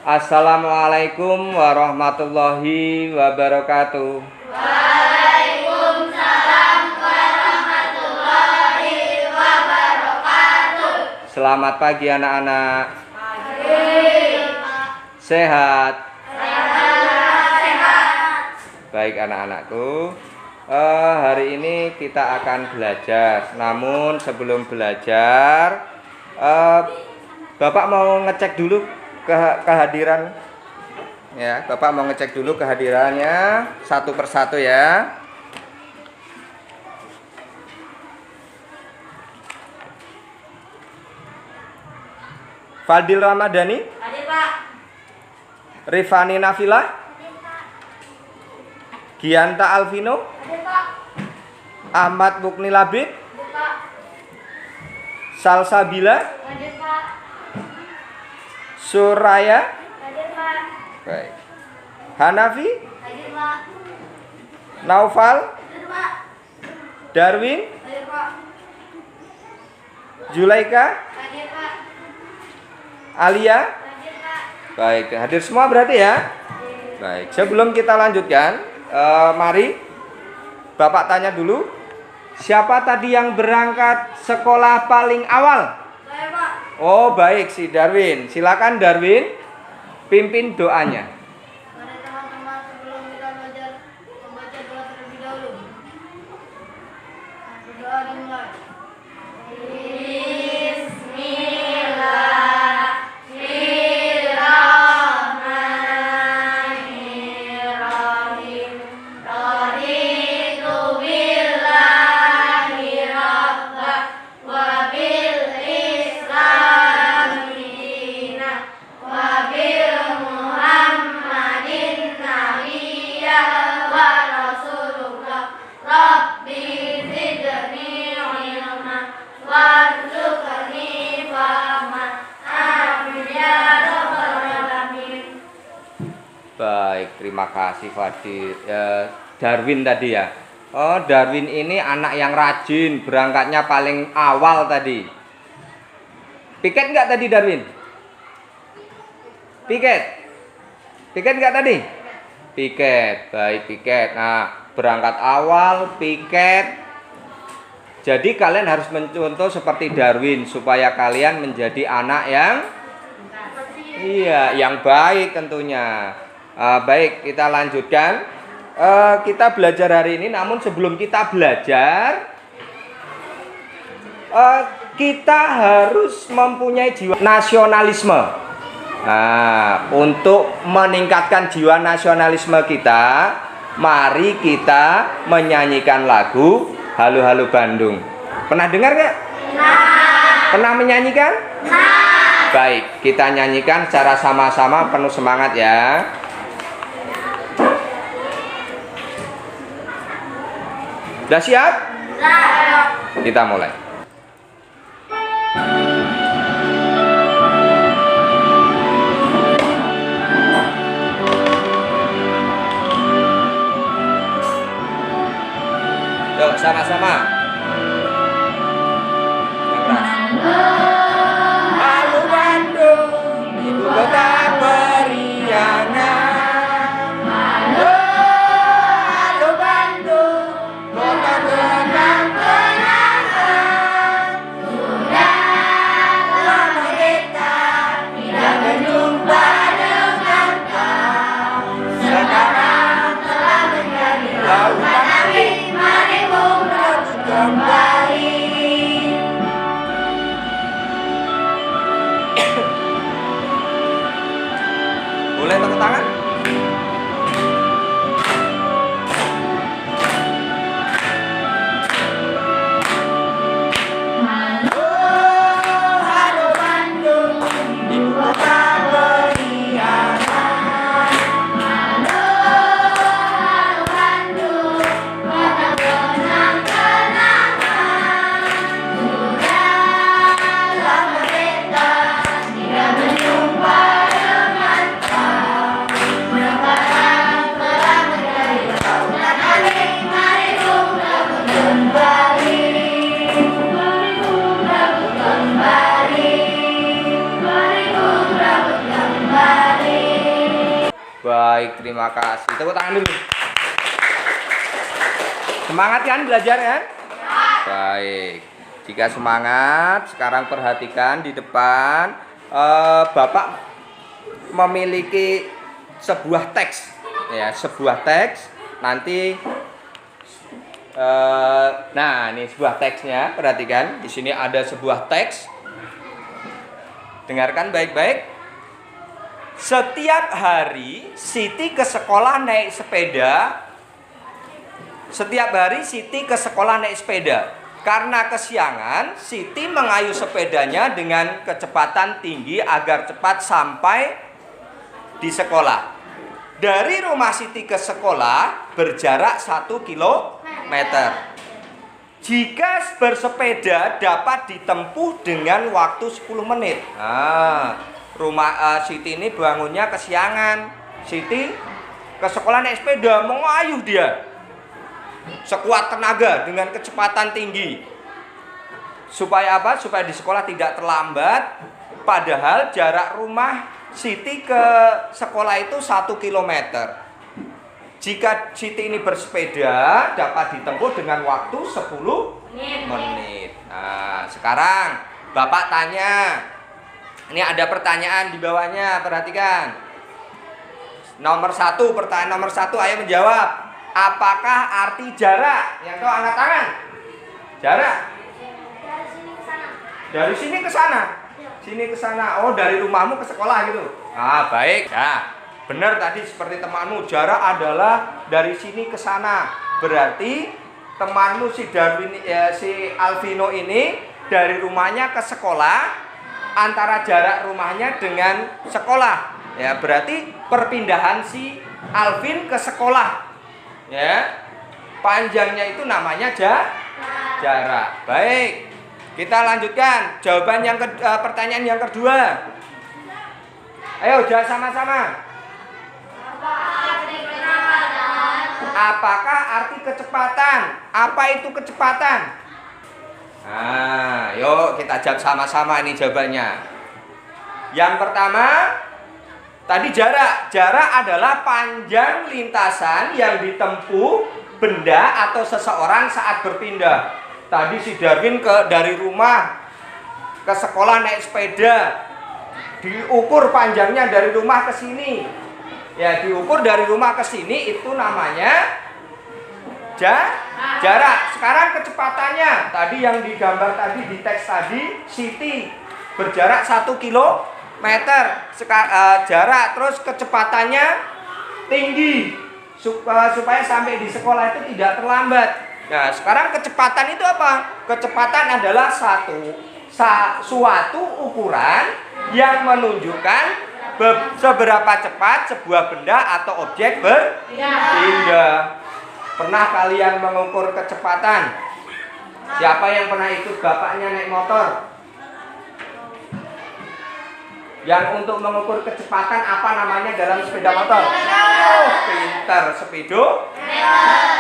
Assalamualaikum warahmatullahi wabarakatuh. Waalaikumsalam warahmatullahi wabarakatuh. Selamat pagi anak-anak. Pagi. Sehat? Sehat. Baik anak-anakku. Hari ini kita akan belajar. Namun sebelum belajar, Bapak mau ngecek dulu kehadiran. Ya, Bapak mau ngecek dulu kehadirannya satu persatu ya. Fadil Ramadhani, Hadir, Pak. Rifani Nafila, Hadir, Pak. Gianta Alvino, Hadir, Pak. Ahmad Mukni Labid, Hadir, Pak. Salsabila, Hadir, Pak. Suraya, Hadir, Pak. baik. Hanafi, Hadir, Pak. Naufal, Hadir, Pak. Darwin, Hadir, Pak. Zulaika, Hadir, Pak. Alia. Hadir, Pak. Baik, hadir semua berarti ya. Baik, sebelum kita lanjutkan, mari Bapak tanya dulu, siapa tadi yang berangkat sekolah paling awal? Saya, Pak. Oh baik, si Darwin. Silakan Darwin, pimpin doanya. Mari teman-teman, sebelum kita belajar membaca doa terlebih dahulu. Berdoa dimulai. Bismillahirrahmanirrahim. Raditu billahi rabba wa bil islami dina wa bil muhammadin nabiyya wa rasulullah. Rabbi zidni ilma warzuqni fahma. Amin ya rabbal alamin. Baik, terima kasih Fadil. Darwin tadi ya. Oh, Darwin ini anak yang rajin, berangkatnya paling awal tadi. Piket nggak tadi Darwin? Piket? Piket nggak tadi? Piket, baik piket. Nah, berangkat awal, piket. Jadi kalian harus mencontoh seperti Darwin supaya kalian menjadi anak yang baik tentunya. Baik, kita lanjutkan. Kita belajar hari ini, namun sebelum kita belajar, kita harus mempunyai jiwa nasionalisme. Nah, untuk meningkatkan jiwa nasionalisme kita, mari kita menyanyikan lagu Halo Halo Bandung. Pernah dengar nggak? Pernah menyanyikan? Baik, kita nyanyikan secara sama-sama penuh semangat ya. Sudah siap? Kita mulai. Yuk, sama-sama. Yang keras. Halo Bandung, ibu kota periangan. Halo, halo Bandung, kota kenang-kenangan. Sudah lama kita tidak berjumpa dengan kau. Sekarang telah menjadi lautan hati, mari merebut kembali. Baik, terima kasih. Tepuk tangan dulu. Semangat kan belajar kan? Baik. Jika semangat, sekarang perhatikan di depan. Bapak memiliki sebuah teks, ya, sebuah teks. Nanti, nah ini sebuah teksnya. Perhatikan, di sini ada sebuah teks. Dengarkan baik-baik. Setiap hari Siti ke sekolah naik sepeda. Setiap hari Siti ke sekolah naik sepeda. Karena kesiangan, Siti mengayuh sepedanya dengan kecepatan tinggi agar cepat sampai di sekolah. Dari rumah Siti ke sekolah berjarak 1 kilometer. Jika bersepeda dapat ditempuh dengan waktu 10 menit. Nah, rumah Siti ini bangunnya kesiangan. Siti ke sekolah naik sepeda, mengayuh dia sekuat tenaga dengan kecepatan tinggi. Supaya apa? Supaya di sekolah tidak terlambat. Padahal jarak rumah Siti ke sekolah itu 1 kilometer. Jika Siti ini bersepeda dapat ditempuh dengan waktu 10 menit. Nah, sekarang Bapak tanya. Ini ada pertanyaan di bawahnya, perhatikan. Nomor 1, pertanyaan nomor 1, ayo menjawab. Apakah arti jarak? Yang tahu angkat tangan. Jarak. Dari sini ke sana. Dari sini ke sana. Sini ke sana. Oh, dari rumahmu ke sekolah gitu. Ah, baik. Ya, benar tadi seperti temanmu. Jarak adalah dari sini ke sana. Berarti temanmu si Darwin, si Alvino ini dari rumahnya ke sekolah, antara jarak rumahnya dengan sekolah. Ya, berarti perpindahan si Alvin ke sekolah. Ya, panjangnya itu namanya jarak. Baik, kita lanjutkan jawaban yang pertanyaan yang kedua. Ayo jawab sama-sama. Apakah arti kecepatan? Apa itu kecepatan? Nah, yuk kita jawab sama-sama ini jawabannya. Yang pertama, tadi jarak. Jarak adalah panjang lintasan yang ditempuh benda atau seseorang saat berpindah. Tadi si Darwin dari rumah ke sekolah naik sepeda. Diukur panjangnya dari rumah ke sini. Ya, diukur dari rumah ke sini itu namanya jarak. Sekarang kecepatannya. Tadi yang digambar tadi di teks tadi, Siti berjarak 1 kilometer. Jarak, terus kecepatannya tinggi supaya sampai di sekolah itu tidak terlambat. Nah, sekarang kecepatan itu apa? Kecepatan adalah suatu ukuran yang menunjukkan seberapa cepat sebuah benda atau objek berpindah. Pernah kalian mengukur kecepatan? Siapa yang pernah ikut bapaknya naik motor? Yang untuk mengukur kecepatan apa namanya dalam sepeda motor? Oh, pintar, speedo.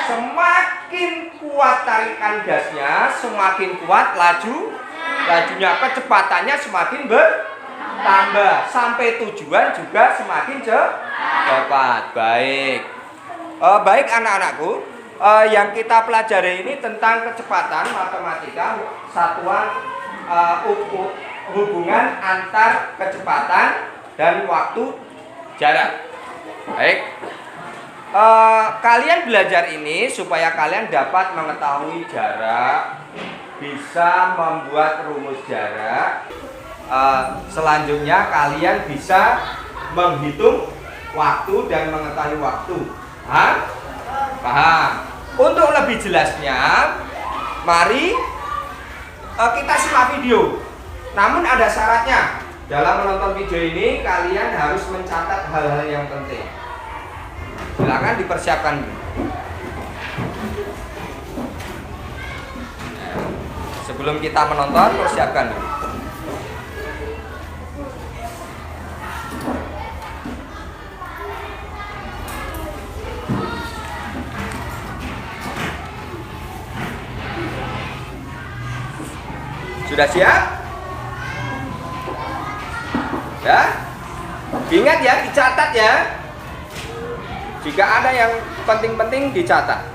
Semakin kuat tarikan gasnya, semakin kuat lajunya, kecepatannya semakin bertambah. Sampai tujuan juga semakin cepat. Baik. Baik anak-anakku, yang kita pelajari ini tentang kecepatan matematika, satuan hubungan antar kecepatan dan waktu jarak. Baik. Kalian belajar ini supaya kalian dapat mengetahui jarak, bisa membuat rumus jarak. Selanjutnya kalian bisa menghitung waktu dan mengetahui waktu. Paham? Untuk lebih jelasnya, mari kita simak video. Namun ada syaratnya. Dalam menonton video ini kalian harus mencatat hal-hal yang penting. Silakan dipersiapkan dulu. Sebelum kita menonton, persiapkan dulu. Sudah siap? Ya? Ingat ya, dicatat ya. Jika ada yang penting-penting dicatat.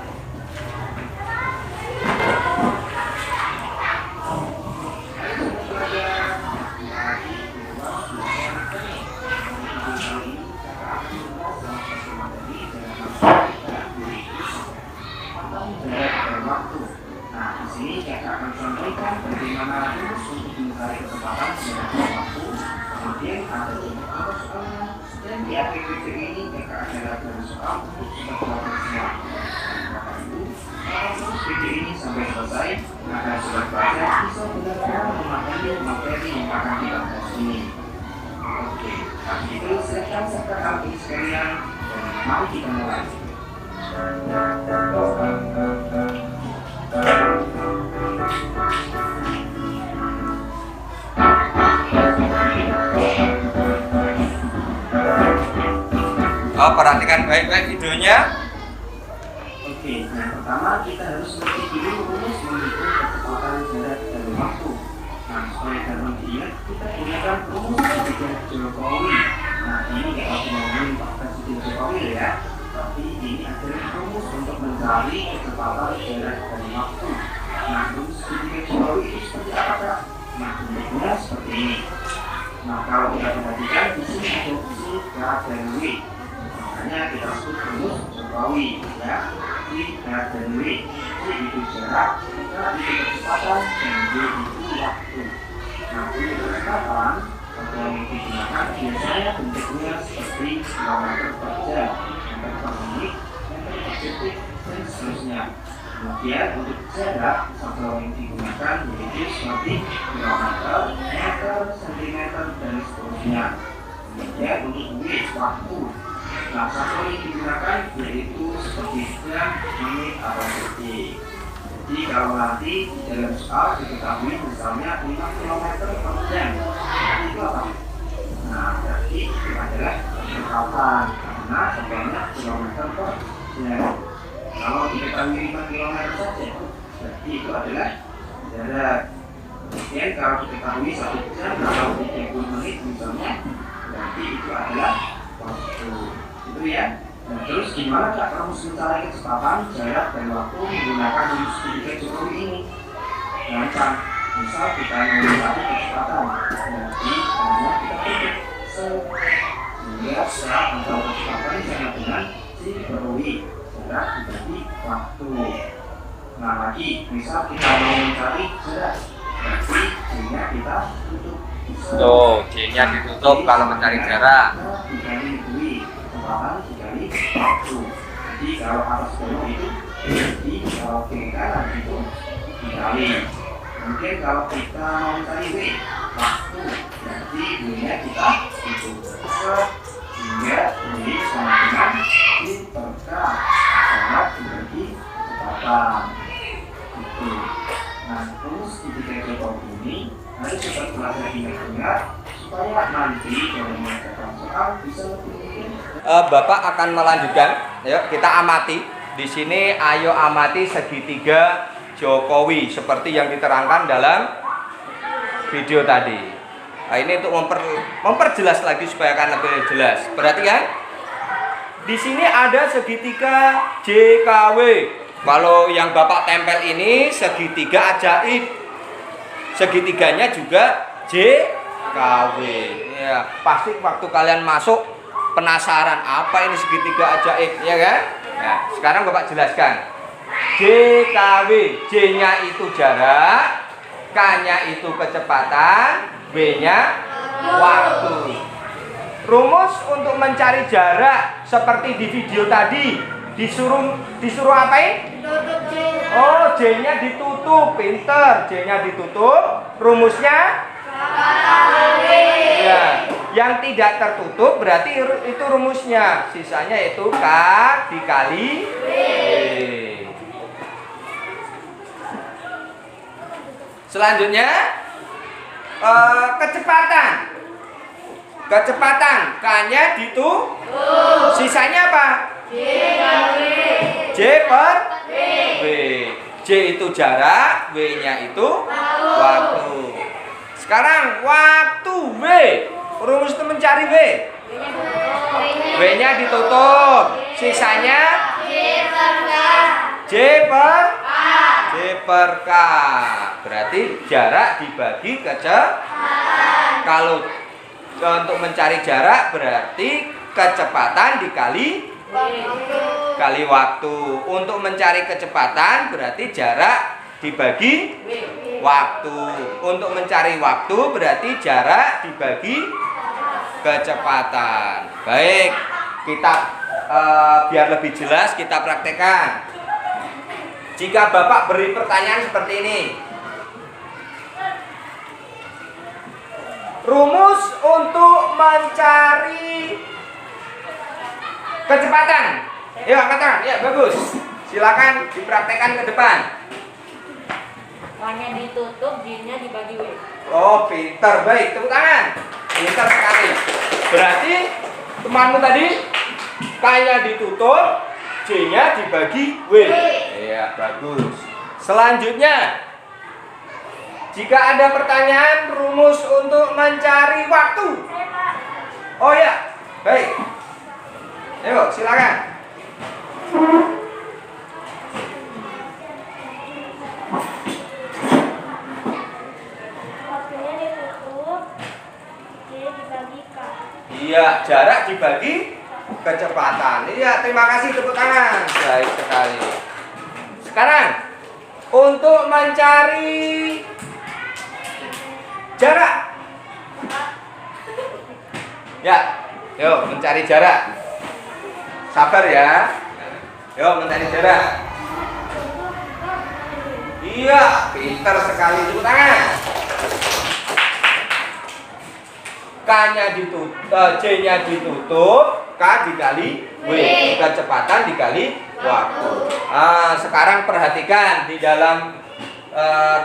Nah, di sini saya akan sampaikan bagaimana rumus untuk mencari kecepatan dengan waktu. Kemudian ada beberapa soalnya, dan di akhir video ini kita akan ada soal untuk sebuah semua. Maka itu, kalau terus video ini sampai selesai, maka sobat pelajar bisa benar-benar memahami materi yang akan kita bahas ini. Oke, tapi itu silakan sertakan ini sekalian dan mari kita mulai. Oh, perhatikan baik-baik videonya. Oke, yang pertama kita harus mengerti dulu rumus menghitung kecepatan jarak dan waktu. Nah, supaya dalam diingat kita gunakan rumus Presiden Jokowi. Nah, ini nggak aku ngomongin Pak Presiden Jokowi ya, tapi ini adalah rumus untuk mencari kecepatan jarak dan waktu. Nah, rumus Presiden Jokowi itu seperti apa, Kak? Nah, bentuknya seperti ini. Nah, kalau kita perhatikan di sini ada fungsi K dan W. Makanya kita sebut rumus Jokowi ya. I, K dan W. C itu jarak, K itu kecepatan, dan W itu waktu. Nah, untuk kecepatan atau yang digunakan biasanya bentuknya seperti kilometer per jam, meter per menit, meter per detik, dan seterusnya. Kemudian untuk jarak satuan yang digunakan yaitu seperti kilometer, meter, sentimeter, dan seterusnya. Kemudian untuk W waktu. Nah, satuan yang digunakan yaitu seperti jam, menit, atau detik. Jadi kalau nanti di dalam soal diketahui misalnya 5 km per jam, berarti itu apa? Nah, berarti itu adalah kecepatan karena contohnya kilometer per jam. Kalau diketahui 5 km saja, berarti itu adalah jarak. Kemudian kalau diketahui 1 jam atau 30 menit misalnya, berarti itu adalah waktu. Itu ya. Nah, terus gimana Kak rumus mencari kecepatan, jarak, dan waktu menggunakan rumus ketiga Jokowi ini? Gampang. Misal kita mencari kecepatan, berarti hanya kita tutup sehingga serat antara kecepatan sama dengan si Jokowi, jarak dibagi waktu. Nah lagi, misal kita mau mencari jarak, berarti J-nya kita tutup. Tuh, J-nya ditutup kalau mencari jarak. Dikali dikali waktu. Jadi kalau atas bawah itu jadi kalau kiri kanan itu dikali. Kemudian kalau kita mau mencari W waktu, berarti W-nya kita hitung sehingga W sama dengan I per K jarak dibagi kecepatan. Itu. Nah, rumus ketiga Jokowi ini harus kita pelajari ingat-ingat supaya nanti dalam mengerjakan soal bisa lebih mudah. Bapak akan melanjutkan. Yuk kita amati. Di sini ayo amati segitiga Jokowi seperti yang diterangkan dalam video tadi. Nah, ini untuk memperjelas lagi supaya akan lebih jelas. Perhatikan. Di sini ada segitiga JKW. Kalau yang Bapak tempel ini segitiga ajaib. Segitiganya juga JKW. Ya, pasti waktu kalian masuk penasaran apa ini segitiga ajaib, ya kan? Nah, sekarang Bapak jelaskan. JKW, J-nya itu jarak, K-nya itu kecepatan, W-nya waktu. Rumus untuk mencari jarak seperti di video tadi disuruh apain? Tutup J-nya. Oh, J-nya ditutup, pinter. J-nya ditutup, rumusnya ya, yang tidak tertutup berarti itu rumusnya. Sisanya itu K dikali W. Selanjutnya kecepatan. Kecepatan K-nya ditutup. Sisanya apa? J per W. J itu jarak, W-nya itu waktu. Sekarang waktu W. Rumus itu mencari W. W-nya ditutup. Sisanya J per K. Berarti jarak dibagi kecepatan. Kalau untuk mencari jarak berarti kecepatan dikali waktu. Untuk mencari kecepatan berarti jarak dibagi waktu. Untuk mencari waktu berarti jarak dibagi kecepatan. Baik, kita biar lebih jelas kita praktekkan. Jika Bapak beri pertanyaan seperti ini, rumus untuk mencari kecepatan. Yuk angkat tangan, ya bagus. Silakan dipraktekkan ke depan. K-nya ditutup, J-nya dibagi W. Oh, pintar, baik, tepuk tangan. Pintar sekali. Berarti temanmu tadi K-nya ditutup, J-nya dibagi W. Iya, bagus. Selanjutnya, jika ada pertanyaan rumus untuk mencari waktu. Oh ya, baik. Ayo, silakan. Waktunya ditutup, J dibagi K. Iya, jarak dibagi kecepatan. Iya, terima kasih, tepuk tangan. Baik sekali. Sekarang untuk mencari jarak. Ya, yuk mencari jarak. Sabar ya. Yuk mencari jarak. Iya, pintar sekali, tepuk tangan. K-nya ditutup, J-nya ditutup, K dikali W, kecepatan dikali waktu. Sekarang perhatikan di dalam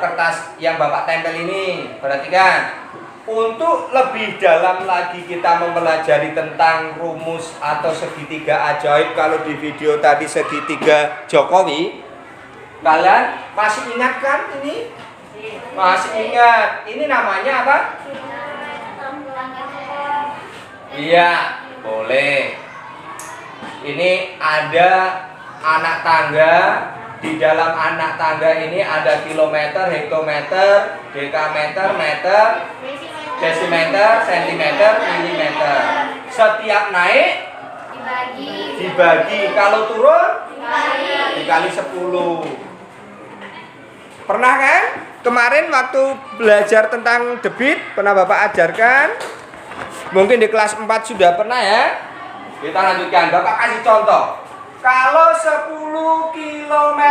kertas yang Bapak tempel ini. Perhatikan. Untuk lebih dalam lagi kita mempelajari tentang rumus atau segitiga ajaib. Kalau di video tadi segitiga Jokowi, kalian masih ingat kan ini? Masih ingat. Ini namanya apa? Iya, boleh. Ini ada anak tangga. Di dalam anak tangga ini ada kilometer, hektometer, dekameter, meter, desimeter, sentimeter, milimeter. Setiap naik dibagi, kalau turun dikali 10. Pernah kan? Kemarin waktu belajar tentang debit pernah Bapak ajarkan. Mungkin di kelas 4 sudah pernah ya. Kita lanjutkan. Bapak kasih contoh. Kalau 10 km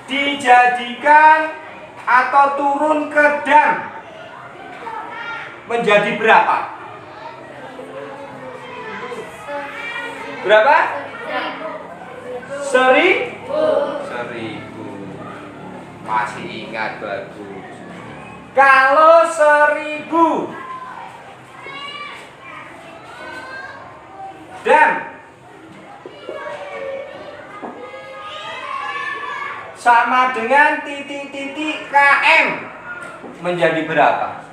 dijadikan atau turun ke dam menjadi berapa? Berapa? 1000. Masih ingat, bagus. Kalau 1000 dan sama dengan titik-titik km menjadi berapa?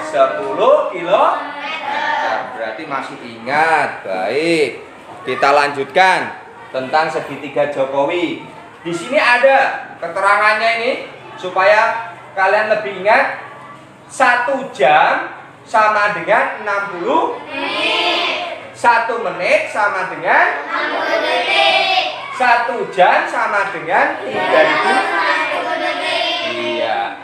10 kilometer. Berarti masih ingat. Baik. Kita lanjutkan tentang segitiga Jokowi. Di sini ada keterangannya ini supaya kalian lebih ingat. 1 jam sama dengan 60 menit. 1 menit sama dengan 60 detik. 1 jam sama dengan 3000 detik. Iya.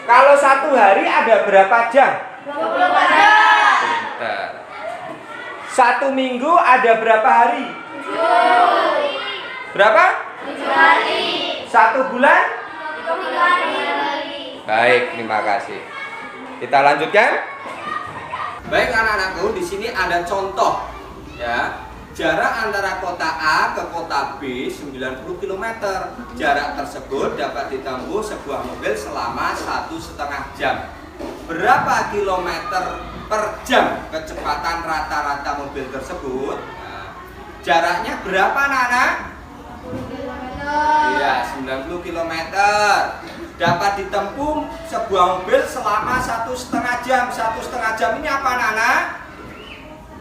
Kalau 1 hari ada berapa jam? 24 jam. Bentar. 1 minggu ada berapa hari? 7. Berapa? 7 hari. 1 bulan? 30 hari. Baik, terima kasih. Kita lanjutkan. Baik anak-anakku, di sini ada contoh ya. Jarak antara kota A ke kota B 90 km. Jarak tersebut dapat ditempuh sebuah mobil selama 1,5 jam. Berapa kilometer per jam kecepatan rata-rata mobil tersebut? Nah, jaraknya berapa anak-anak? 10 km. Iya, 90 km. Dapat ditempuh sebuah mobil selama 1,5 jam. 1,5 jam ini apa anak-anak?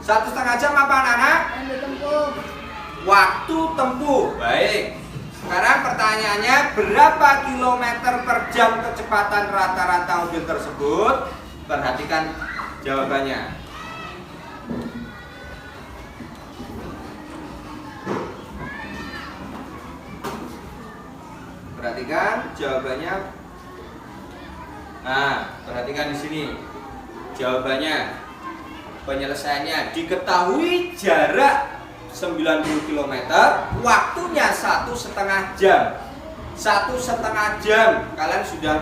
1,5 jam apa anak-anak? Yang ditempuh. Waktu tempuh. Baik. Sekarang pertanyaannya, berapa kilometer per jam kecepatan rata-rata mobil tersebut? Perhatikan jawabannya. Perhatikan jawabannya. Nah, perhatikan di sini. Jawabannya. Penyelesaiannya diketahui jarak 90 km, waktunya 1,5 jam. 1,5 jam. Kalian sudah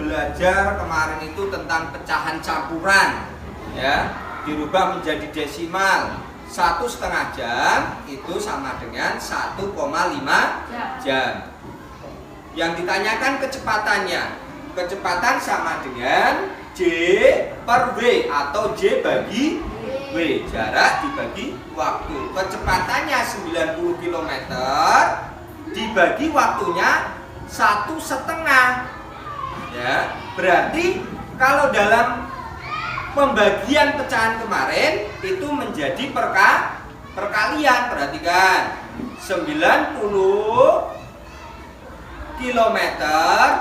belajar kemarin itu tentang pecahan campuran, ya, dirubah menjadi desimal. 1,5 jam itu sama dengan 1,5 jam. Yang ditanyakan kecepatannya. Kecepatan sama dengan J per W atau J bagi W, jarak dibagi waktu. Kecepatannya 90 km dibagi waktunya 1,5. Ya, berarti kalau dalam pembagian pecahan kemarin itu menjadi perkalian. Perhatikan, 90 km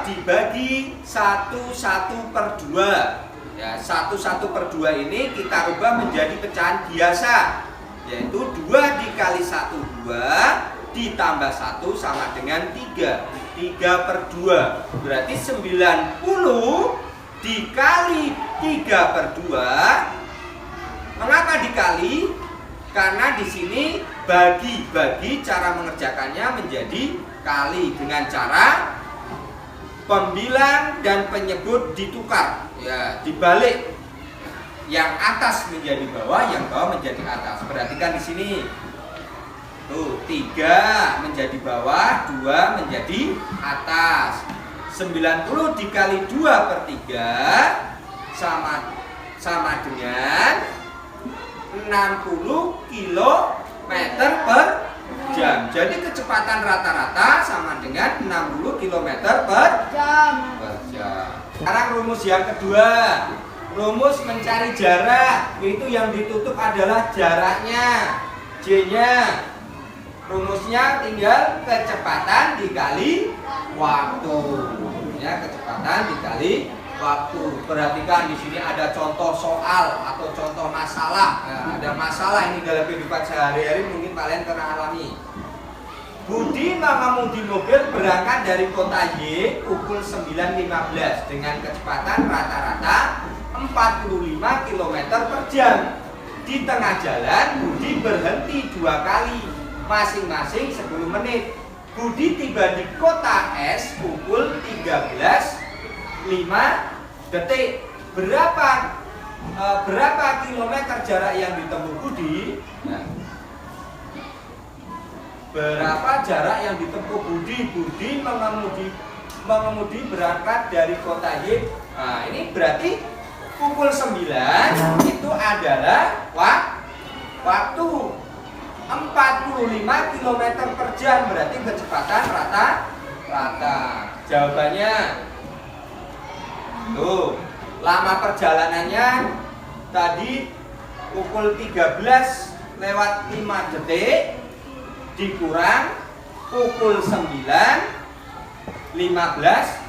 dibagi 1/1/2. Ya, 1/1/2 ini kita rubah menjadi pecahan biasa, yaitu 2 dikali 1 2 ditambah 1 sama dengan 3. 3/2 berarti 90 dikali 3/2. Mengapa dikali? Karena di sini bagi cara mengerjakannya menjadi kali dengan cara pembilang dan penyebut ditukar, ya, dibalik. Yang atas menjadi bawah, yang bawah menjadi atas. Perhatikan di sini. Tuh, 3 menjadi bawah, 2 menjadi atas. 90 dikali 2/3 sama dengan 60 km per jam. Jadi kecepatan rata-rata sama dengan 60 km per Jam. jam. Sekarang rumus yang kedua. Rumus mencari jarak. Itu yang ditutup adalah jaraknya, J-nya. Rumusnya tinggal kecepatan dikali waktu. Ya, kecepatan dikali waktu. Perhatikan di sini ada contoh soal atau contoh masalah. Nah, ada masalah ini dalam kehidupan sehari-hari, mungkin kalian pernah alami. Budi mengemudi mobil berangkat dari kota Y pukul 9.15 dengan kecepatan rata-rata 45 km per jam. Di tengah jalan Budi berhenti 2 kali, masing-masing 10 menit. Budi tiba di kota S pukul 13.05 detik. Berapa kilometer jarak yang ditempuh Budi? Nah, berapa jarak yang ditempuh Budi? Budi mengemudi berangkat dari kota Y. Nah, ini berarti pukul 9 itu adalah waktu 45 km per jam, berarti kecepatan rata-rata. Jawabannya tuh, lama perjalanannya tadi pukul 13:05 dikurang pukul 9:15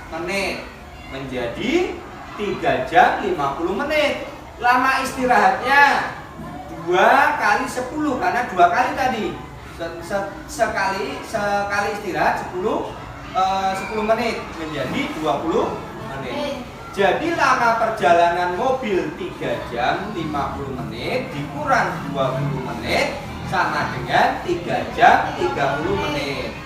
menjadi 3 jam 50 menit. Lama istirahatnya 2 kali 10 karena 2 kali tadi. Sekali istirahat 10 menit menjadi 20 menit. Jadi lama perjalanan mobil 3 jam 50 menit dikurang 20 menit sama dengan 3 jam 30 menit.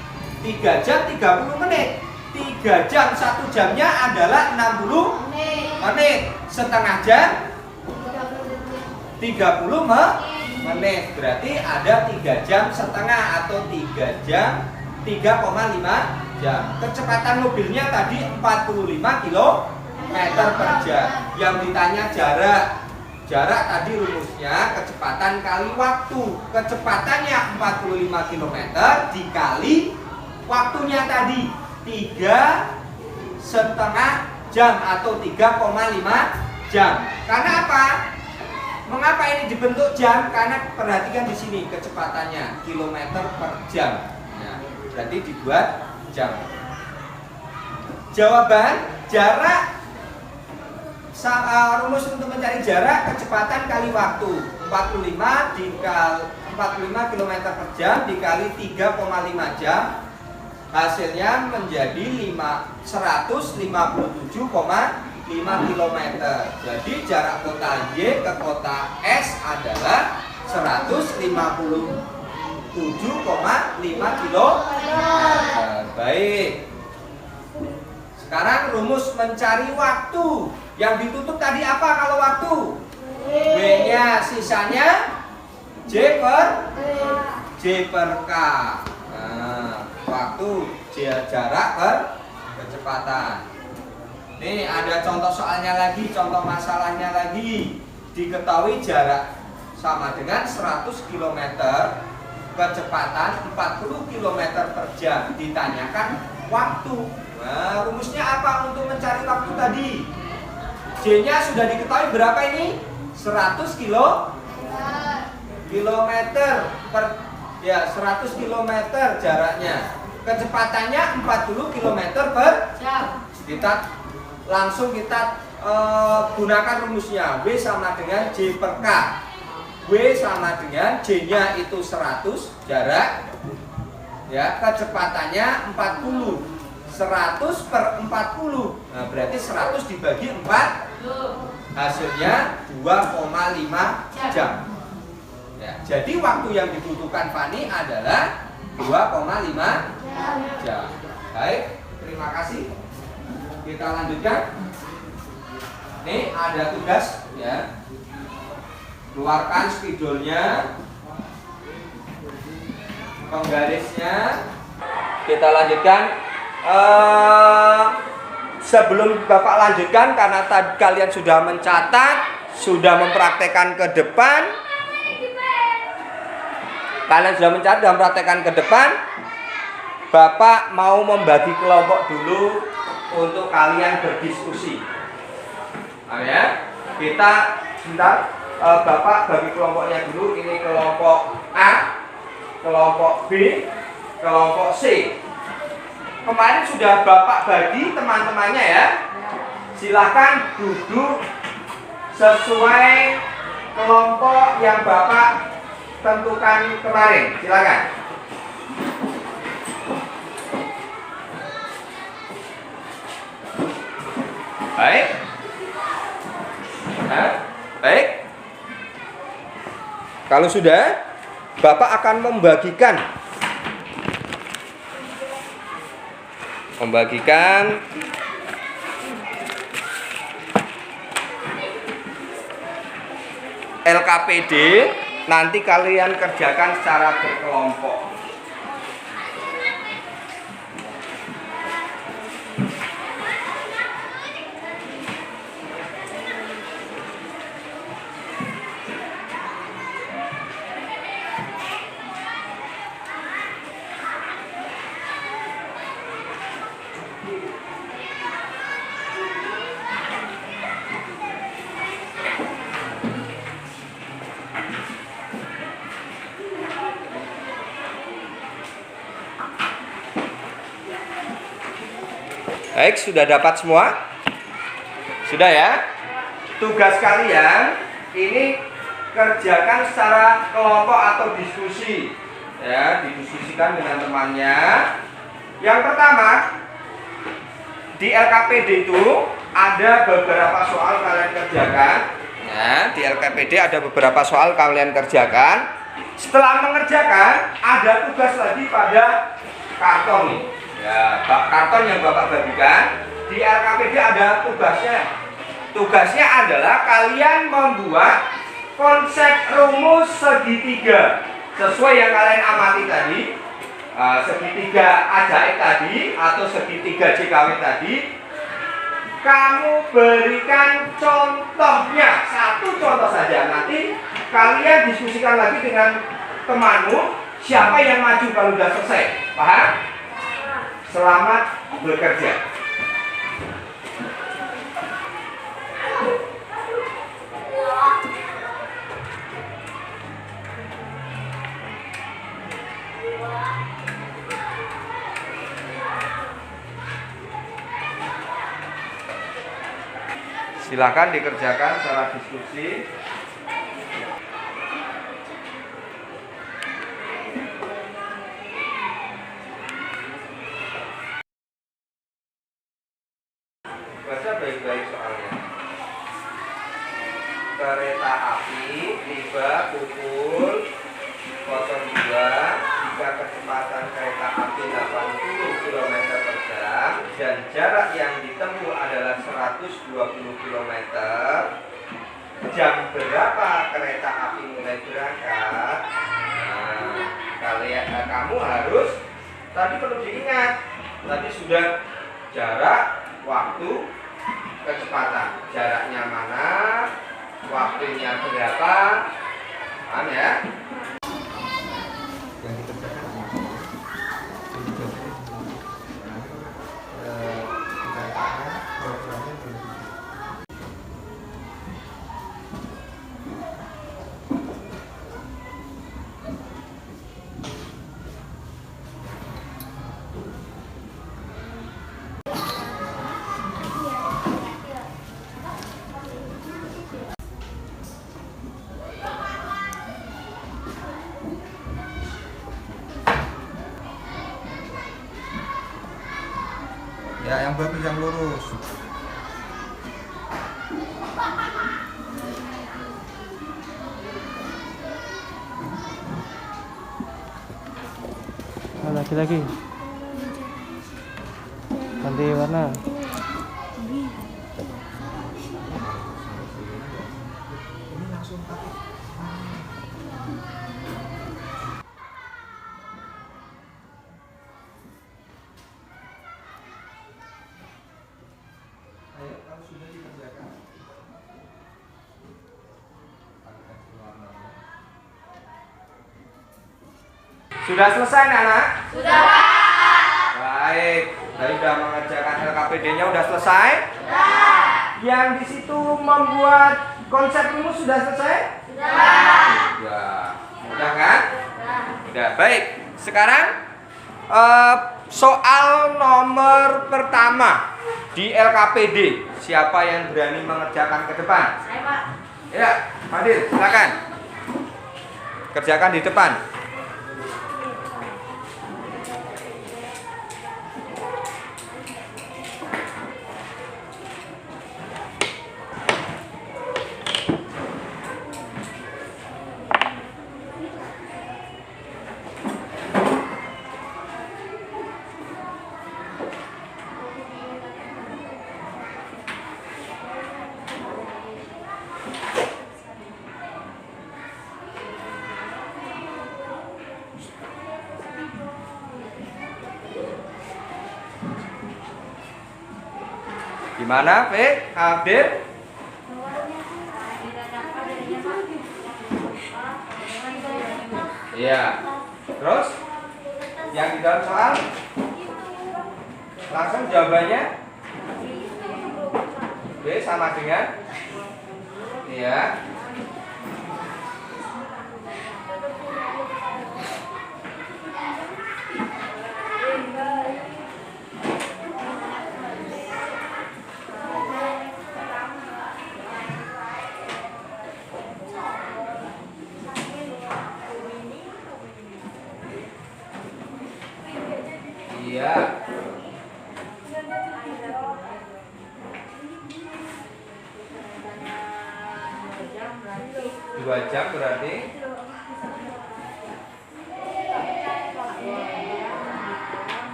3 jam 30 menit. 3 jam 1 jamnya adalah 60 menit. Setengah jam 30 menit. Berarti ada 3 jam setengah atau 3 jam 3,5 jam. Kecepatan mobilnya tadi 45 km per jam. Yang ditanya jarak. Jarak tadi rumusnya kecepatan kali waktu. Kecepatannya 45 km dikali waktunya tadi 3,5 jam atau 3,5 jam. Karena apa? Mengapa ini dibentuk jam? Karena perhatikan di sini kecepatannya kilometer per jam. Ya, berarti dibuat jam. Jawaban jarak rumus untuk mencari jarak kecepatan kali waktu 45 km per jam dikali 3,5 jam hasilnya menjadi 157,5 km. Jadi jarak kota Y ke kota S adalah 157,5 km. Baik. Sekarang rumus mencari waktu. Yang ditutup tadi apa kalau waktu? W-nya, sisanya J per K. Nah, waktu jarak per kecepatan. Nih ada contoh soalnya lagi, contoh masalahnya lagi. Diketahui jarak sama dengan 100 km, kecepatan 40 km per jam. Ditanyakan waktu. Nah, rumusnya apa untuk mencari waktu tadi? J-nya sudah diketahui berapa ini? 100 kilometer per 100 km jaraknya. Kecepatannya 40 km per jam. Kita gunakan rumusnya. W sama dengan J per K. W sama dengan J-nya itu 100 jarak. Ya, kecepatannya 40. 100 per 40. Nah, berarti 100 dibagi 4 hasilnya 2,5 jam. Ya, jadi waktu yang dibutuhkan Fani adalah 2,5 jam. Baik, terima kasih. Kita lanjutkan. Nih ada tugas ya. Keluarkan spidolnya, penggarisnya. Kita lanjutkan. Sebelum Bapak lanjutkan, karena tadi kalian sudah mencatat, sudah mempraktekkan ke depan, Bapak mau membagi kelompok dulu untuk kalian berdiskusi. Nah, ya, kita sebentar, Bapak bagi kelompoknya dulu. Ini kelompok A, kelompok B, kelompok C. Kemarin sudah Bapak bagi teman-temannya ya. Silahkan duduk sesuai kelompok yang Bapak tentukan kemarin. Silakan. Baik. Baik. Kalau sudah, Bapak akan membagikan LKPD. Nanti kalian kerjakan secara berkelompok. Baik, sudah dapat semua? Sudah ya? Tugas kalian ini kerjakan secara kelompok atau diskusi. Ya, didiskusikan dengan temannya. Yang pertama, di LKPD itu ada beberapa soal kalian kerjakan. Ya, di LKPD ada beberapa soal kalian kerjakan. Setelah mengerjakan, ada tugas lagi pada karton nih. Ya, karton yang Bapak bagikan di LKPD ada tugasnya. Tugasnya adalah kalian membuat konsep rumus segitiga sesuai yang kalian amati tadi. Segitiga ajaib tadi atau segitiga JKW tadi. Kamu berikan contohnya, satu contoh saja. Nanti kalian diskusikan lagi dengan temanmu, siapa yang maju kalau sudah selesai. Paham? Selamat bekerja. Silakan dikerjakan secara diskusi. Baca baik-baik soalnya. Kereta api tiba pukul 02 jika kecepatan kereta api 80 km per jam dan jarak yang ditempuh adalah 120 km. Jam berapa kereta api mulai berangkat? Nah, kamu harus, tadi perlu diingat, tadi sudah jarak, waktu, kecepatan. Jaraknya mana, waktunya berapa, paham ya? Yang dikerjakan ya, yang bagus, yang lurus. Lagi-lagi ganti warna. Sudah selesai, anak? Sudah. Baik. Tadi sudah mengerjakan LKPD-nya, sudah selesai? Sudah. Yang di situ membuat konsep rumus sudah selesai? Sudah. Sudah kan? Sudah. Baik. Sekarang soal nomor pertama di LKPD. Siapa yang berani mengerjakan ke depan? Saya, Pak. Ya, Fadil, silakan. Kerjakan di depan. Gimana, P? Abdil? Iya. Terus? Yang di dalam soal? Langsung jawabannya? B sama dengan? Iya. Iya. 2 jam berarti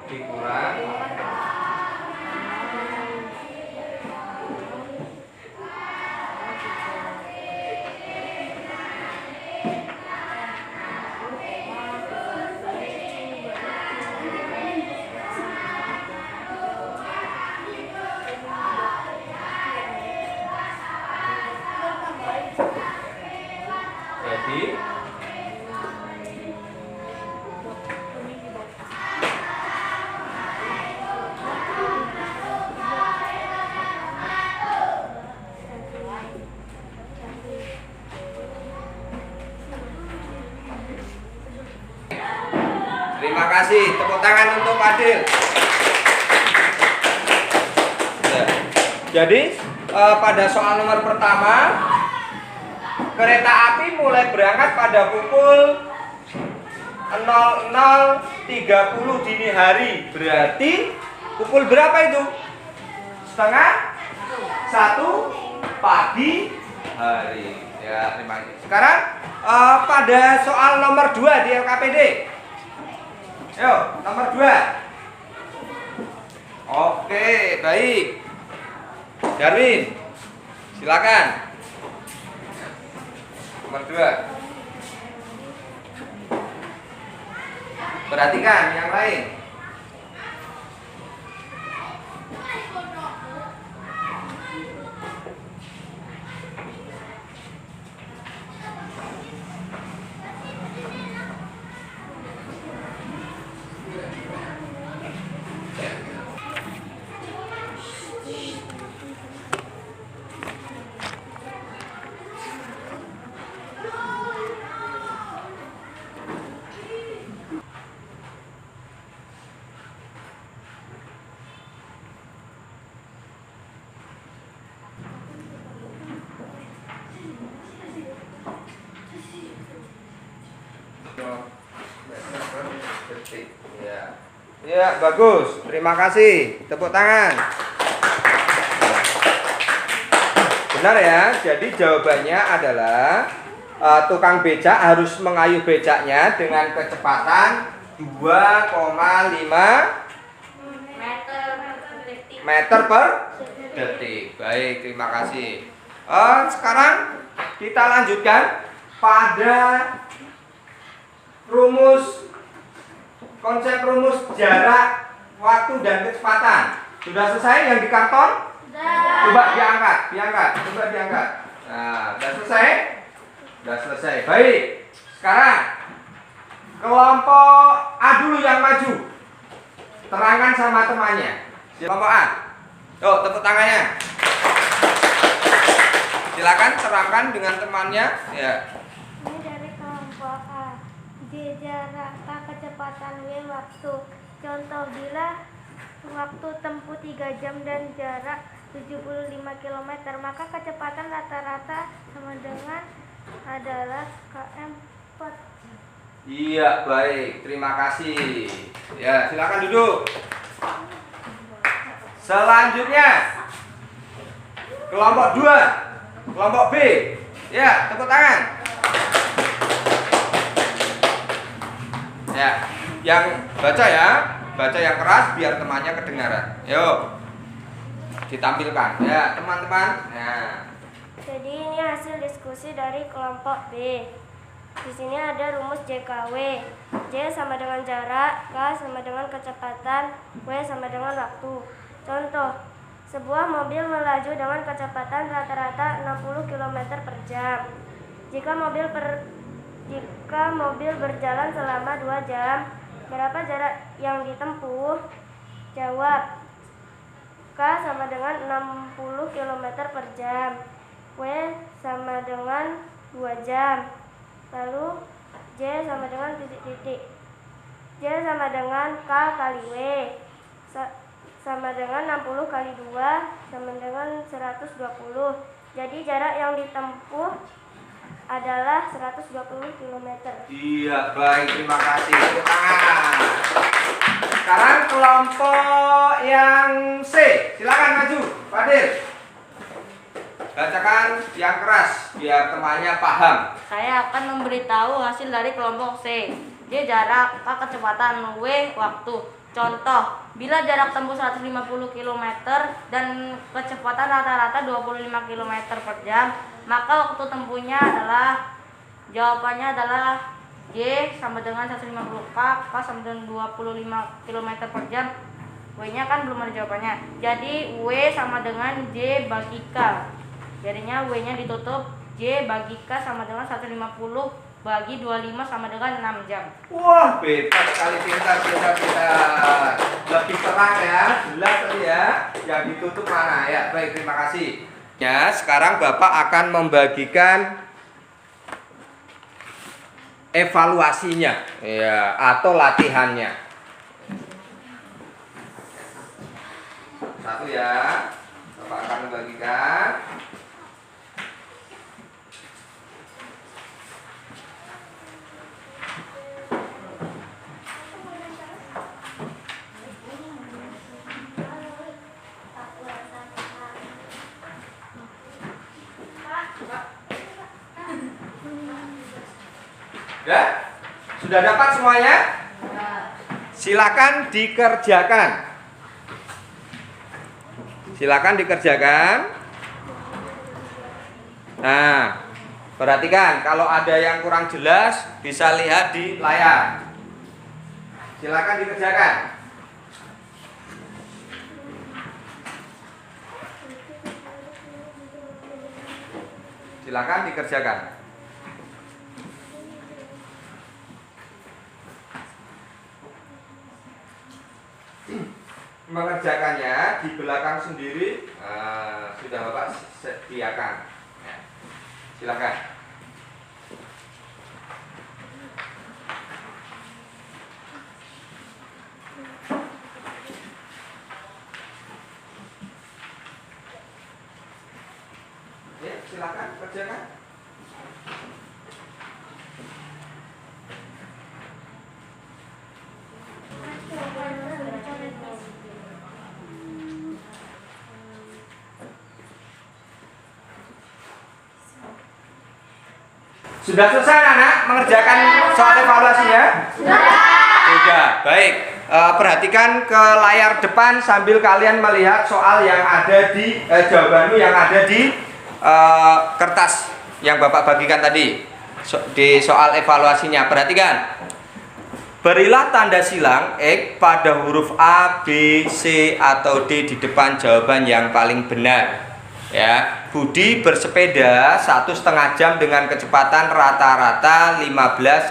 dikurang jadi terima kasih, tepuk tangan untuk Fadil. Ya. Jadi pada soal nomor pertama, kereta api mulai berangkat pada pukul 00.30 dini hari. Berarti pukul berapa itu? Setengah 1 pagi hari. Ya, terima kasih. Sekarang pada soal nomor 2 di LKPD. Yuk, nomor 2. Oke, baik. Darwin, silakan. Nomor 2. Perhatikan yang lain. Ya. Ya, bagus. Terima kasih. Tepuk tangan. Benar ya. Jadi jawabannya adalah tukang becak harus mengayuh becaknya dengan kecepatan 2,5 meter per detik. Baik, terima kasih. Sekarang kita lanjutkan pada konsep rumus jarak, waktu, dan kecepatan. Sudah selesai yang di karton? Coba diangkat. Coba diangkat. Nah, sudah selesai? Sudah selesai. Baik. Sekarang kelompok A dulu yang maju. Terangkan sama temannya. Kelompok A. Tuh, tepuk tangannya. Silakan terangkan dengan temannya. Ya. Ini dari kelompok A. J jarak, K kecepatan, W waktu. Contoh, bila waktu tempuh 3 jam dan jarak 75 km, maka kecepatan rata-rata sama dengan adalah km 4. Iya, baik. Terima kasih. Ya, silakan duduk. Selanjutnya kelompok 2, kelompok B. Ya, tepuk tangan. Ya, yang baca ya, baca yang keras biar temannya kedengaran. Yuk, ditampilkan. Ya, teman-teman. Ya. Jadi ini hasil diskusi dari kelompok B. Di sini ada rumus JKW. J sama dengan jarak, K sama dengan kecepatan, W sama dengan waktu. Contoh, sebuah mobil melaju dengan kecepatan rata-rata 60 km per jam. Jika mobil berjalan selama 2 jam, berapa jarak yang ditempuh? Jawab. K sama dengan 60 km per jam. W sama dengan 2 jam. Lalu J sama dengan titik-titik. J sama dengan K kali W. Sama dengan 60 kali 2 sama dengan 120. Jadi jarak yang ditempuh adalah 120 km. Iya, baik. Terima kasih. Tepuk tangan. Sekarang kelompok yang C. Silakan maju, Fadil. Bacakan yang keras biar temannya paham. Saya akan memberitahu hasil dari kelompok C. J jarak, K kecepatan, W waktu. Contoh, bila jarak tempuh 150 km dan kecepatan rata-rata 25 km per jam, maka waktu tempuhnya adalah, jawabannya adalah J sama dengan 150 K, K sama dengan 25 km per jam. W-nya kan belum ada jawabannya. Jadi W sama dengan J bagi K. Jadinya W-nya ditutup, J bagi K sama dengan 150 bagi 25 sama dengan 6 jam. Wah, bebas sekali, pintar. Lebih terang ya, jelas tadi ya. Yang ditutup mana ya? Baik, terima kasih. Ya, sekarang Bapak akan membagikan evaluasinya ya, atau latihannya. Satu ya. Bapak akan membagikan. Ya? Sudah dapat semuanya? Silakan dikerjakan. Silakan dikerjakan. Nah, perhatikan kalau ada yang kurang jelas bisa lihat di layar. Silakan dikerjakan. Silakan dikerjakan. Mengerjakannya di belakang sendiri sudah Bapak sediakan. Ya. Silakan. Ya, silakan kerjakan. Sudah selesai anak mengerjakan soal evaluasinya? Sudah. Baik. Perhatikan ke layar depan sambil kalian melihat soal yang ada di jawabanmu yang ada di kertas yang Bapak bagikan tadi di soal evaluasinya. Perhatikan. Berilah tanda silang X pada huruf A, B, C atau D di depan jawaban yang paling benar. Ya, Budi bersepeda 1,5 jam dengan kecepatan rata-rata 15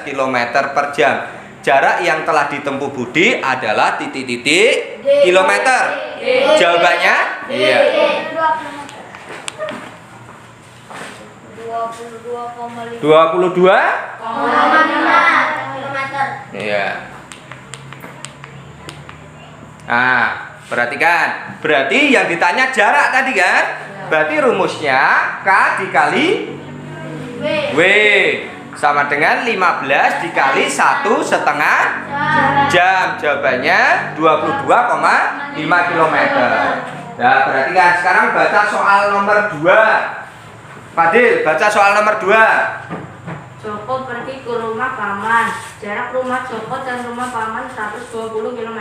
km per jam. Jarak yang telah ditempuh Budi adalah titik-titik kilometer. Jawabannya? Iya. 22,5 kilometer. Iya. Nah, perhatikan. Berarti yang ditanya jarak tadi kan? Berarti rumusnya K dikali W sama dengan 15 dikali 1,5 jam. Jawabannya 22,5 km. Nah, perhatikan. Sekarang baca soal nomor 2. Fadil, baca soal nomor 2. Joko pergi ke rumah paman. Jarak rumah Joko dan rumah paman 120 km.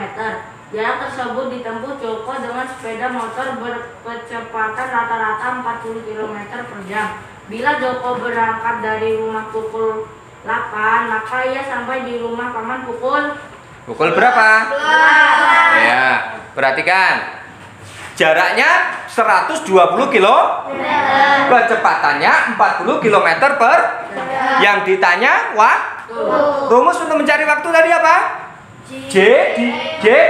Jarak tersebut ditempuh Joko dengan sepeda motor berkecepatan rata-rata 40 km per jam. Bila Joko berangkat dari rumah pukul 8, maka ia sampai di rumah paman pukul berapa? Ya, perhatikan. Jaraknya 120 km. Kecepatannya 40 km per. Yang ditanya waktu. Rumus untuk mencari waktu tadi apa? J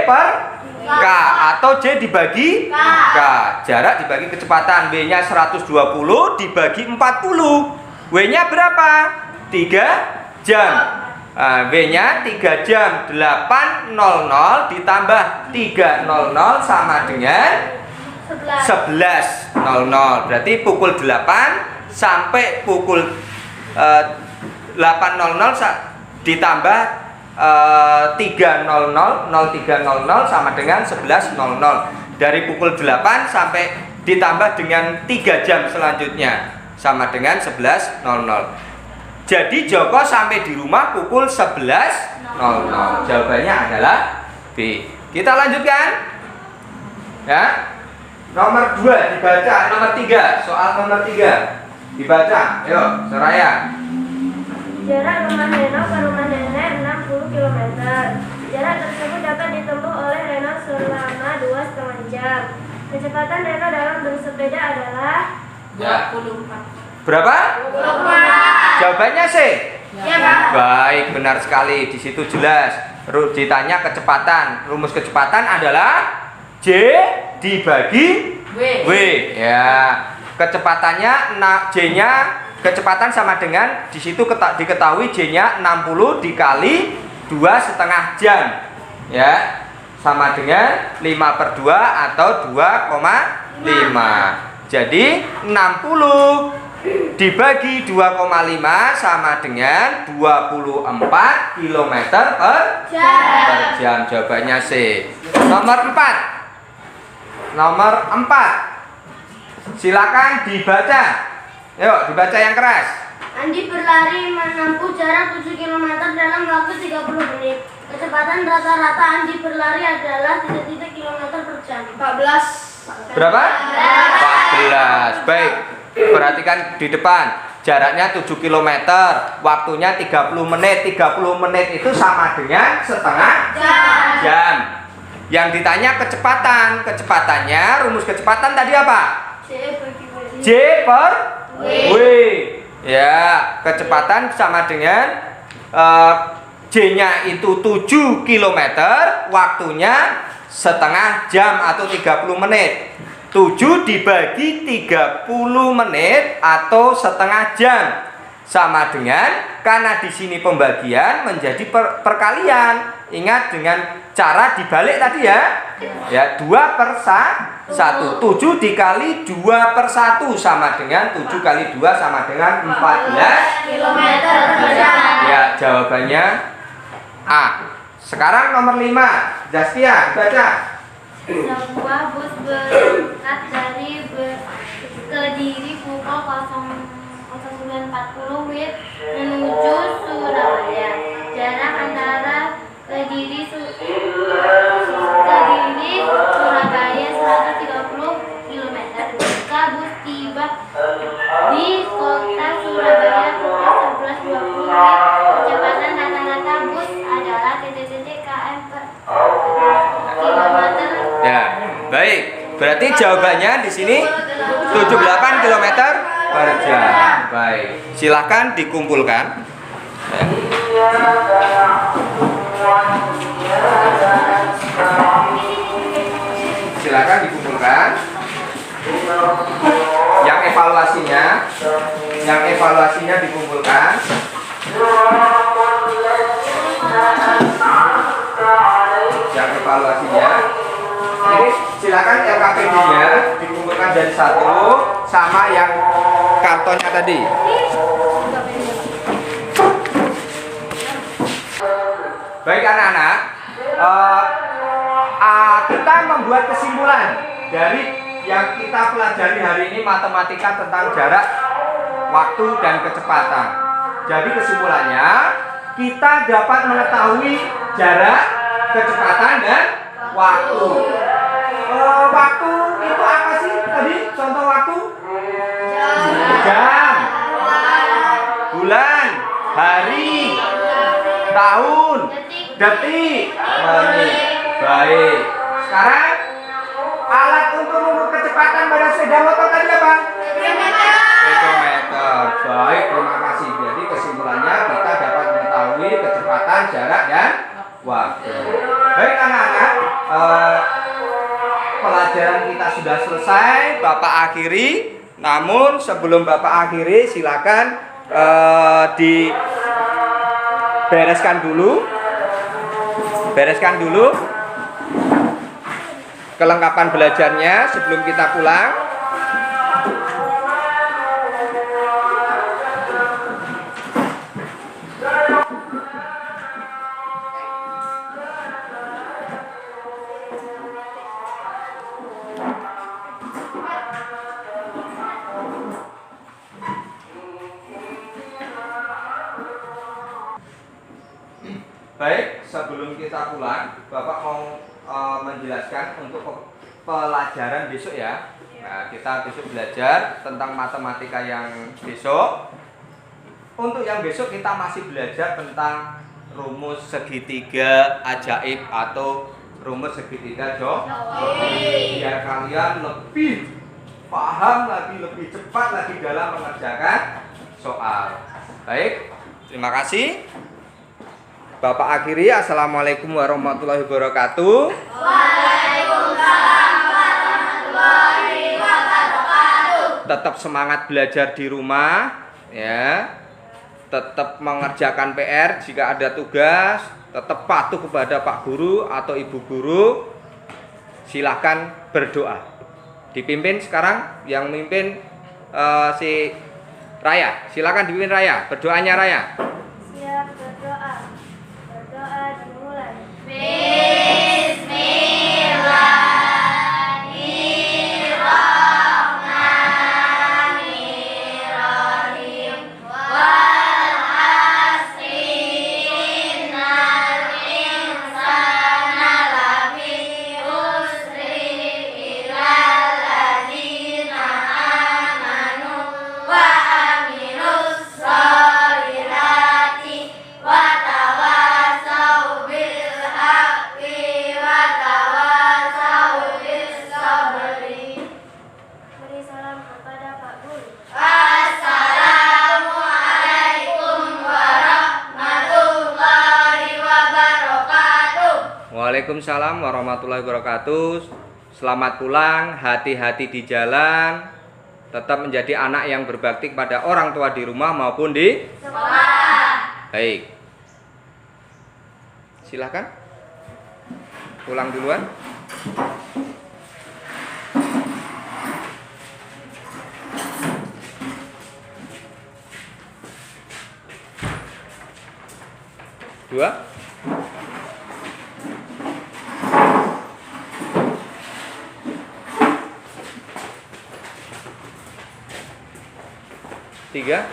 per K atau J dibagi K. Jarak dibagi kecepatan. W-nya 120 dibagi 40. W-nya berapa? 3 jam. W-nya 3 jam. 8.00 ditambah 3.00 sama dengan 11.00. Berarti pukul 8 sampai pukul 8.00 ditambah 3.00 sama dengan 11.00. Dari pukul 8 sampai ditambah dengan 3 jam selanjutnya sama dengan 11.00. Jadi Joko sampai di rumah pukul 11.00. Jawabannya adalah B. Kita lanjutkan. Ya. Nomor 2 dibaca, nomor 3. Soal nomor 3 dibaca. Ayo, Soraya. Jarak rumah Reno ke rumah nenek 60 km. Jarak tersebut dapat ditempuh oleh Reno selama 2,5 jam. Kecepatan Reno dalam bersepeda adalah 24. Berapa? 24. Jawabannya C. Ya, Pak. Baik, benar sekali. Di situ jelas. Ditanya kecepatan. Rumus kecepatan adalah J dibagi W. Ya. Kecepatannya J-nya kecepatan sama dengan di situ diketahui J-nya 60 dikali 2,5 jam. Ya. sama dengan 5/2 atau 2,5. Jadi 60 dibagi 2,5 sama dengan 24 km per jam. Jawabannya C. Nomor 4. Silakan dibaca. Yuk, dibaca yang keras. Andi berlari menempuh jarak 7 km dalam waktu 30 menit. Kecepatan rata-rata Andi berlari adalah kilometer per jam. 14. Berapa? 14. Baik. Perhatikan di depan. Jaraknya 7 km, waktunya 30 menit. 30 menit itu sama dengan setengah jam. Yang ditanya kecepatan. Kecepatannya, rumus kecepatan tadi apa? J per W. Ya, kecepatan sama dengan J-nya itu 7 km, waktunya setengah jam atau 30 menit. 7 dibagi 30 menit atau setengah jam sama dengan, karena di sini pembagian menjadi perkalian. Ingat dengan cara dibalik tadi ya. Ya, 2/1. 7 dikali 2/1 sama dengan 7 kali 2 sama dengan 14 km per jam. Ya, jawabannya A. Sekarang nomor 5. Zaskia, baca. Sebuah bus berangkat dari Kediri pukul 09.40 WIB menuju Surabaya. Jarak antara Kediri Surabaya 130 km. Jika bus tiba di kota Surabaya pukul 11.20 WIB, kecepatan rata-rata bus adalah km per kilometer. Ya, baik. Berarti jawabannya di sini 78 km per jam. Baik. Silakan dikumpulkan. Silakan dikumpulkan. Yang evaluasinya dikumpulkan. Yang evaluasinya. Jadi silakan LKPD-nya dikumpulkan jadi satu sama yang kartonnya tadi. Baik anak-anak, kita membuat kesimpulan dari yang kita pelajari hari ini, matematika tentang jarak, waktu, dan kecepatan. Jadi kesimpulannya, kita dapat mengetahui jarak, kecepatan, dan waktu. Waktu itu apa sih tadi? Contoh waktu? Jam, bulan, hari, tahun, detik, menit. Baik. Sekarang alat untuk mengukur kecepatan pada sepeda motor tadi apa? Speedometer. Baik, terima kasih. Jadi kesimpulannya kita dapat mengetahui kecepatan, jarak, dan waktu. Baik anak-anak, pelajaran kita sudah selesai. Bapak akhiri. Namun sebelum Bapak akhiri, silakan dibereskan dulu. Bereskan dulu kelengkapan belajarnya sebelum kita pulang. Baik, sebelum kita pulang, Bapak mau menjelaskan untuk pelajaran besok ya. Nah, kita besok belajar tentang matematika yang besok. Untuk yang besok kita masih belajar tentang rumus segitiga ajaib atau rumus segitiga jokowi. Biar kalian lebih paham lagi, lebih cepat lagi dalam mengerjakan soal. Baik, terima kasih. Bapak akhiri. Assalamualaikum warahmatullahi wabarakatuh. Waalaikumsalam warahmatullahi wabarakatuh. Tetap semangat belajar di rumah ya. Tetap mengerjakan PR jika ada tugas. tetap patuh kepada Pak Guru atau Ibu Guru, silahkan berdoa. Dipimpin sekarang yang memimpin si Raya. Silahkan dipimpin Raya. Berdoanya Raya. Siap berdoa. Berdoa dimulai. Beri salam kepada Pak Guru. Waalaikumsalam warahmatullahi wabarakatuh. Selamat pulang, hati-hati di jalan. Tetap menjadi anak yang berbakti kepada orang tua di rumah maupun di sekolah. Baik. Silahkan. Pulang duluan. Dua. Tiga.